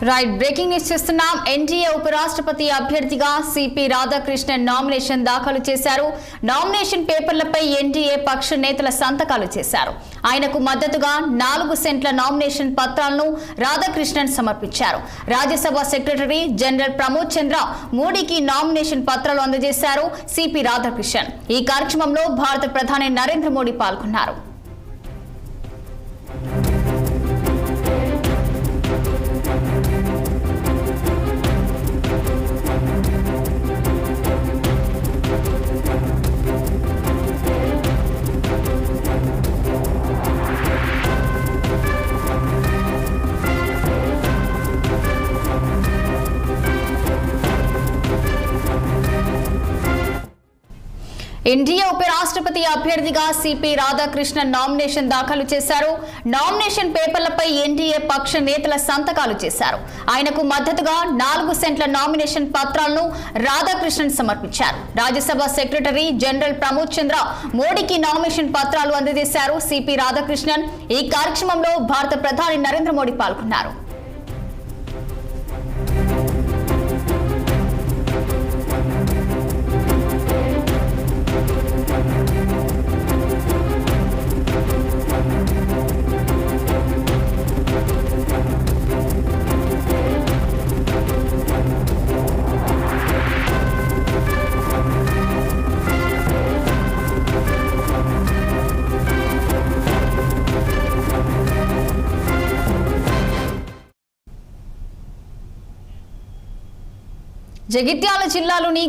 Right breaking news చేస్తున్నాం. NDA ఉపరాష్ట్రపతి అభ్యర్థిగా సిపి రాధాకృష్ణన్ నామినేషన్ దాఖలు చేశారు. నామినేషన్ పేపర్లపై ఎన్డీఏ పక్ష నేతల సంతకాలు చేశారు. ఆయనకు మద్దతుగా 4 సెంట్ల నామినేషన్ పత్రాలను రాధాకృష్ణన్ సమర్పించారు. రాజ్యసభ సెక్రటరీ జనరల్ ప్రమోద్ చంద్ర మోడీకి నామినేషన్ పత్రాలు అందజేశారు. సిపి రాధాకృష్ణన్ ఈ కార్యక్రమంలో భారత ప్రధాని నరేంద్ర మోడీ పాల్గొన్నారు. ఎన్డీఏ ఉపరాష్ట్రపతి అభ్యర్థిగా సిపి రాధాకృష్ణన్ నామినేషన్ దాఖలు చేశారు. నామినేషన్ పేపర్లపై ఎన్డీఏ పక్ష నేతల సంతకాలు చేశారు. ఆయనకు మద్దతుగా 4 సెంట్ల నామినేషన్ పత్రాలను రాధాకృష్ణన్ సమర్పించారు. రాజ్యసభ సెక్రటరీ జనరల్ ప్రమోద్ చంద్ర మోడీకి నామినేషన్ పత్రాలు అందజేశారు. సిపి రాధాకృష్ణన్ ఈ కార్యక్రమంలో భారత ప్రధాని నరేంద్ర మోడీ పాల్గొన్నారు. జగిత్యాల జిల్లాలోని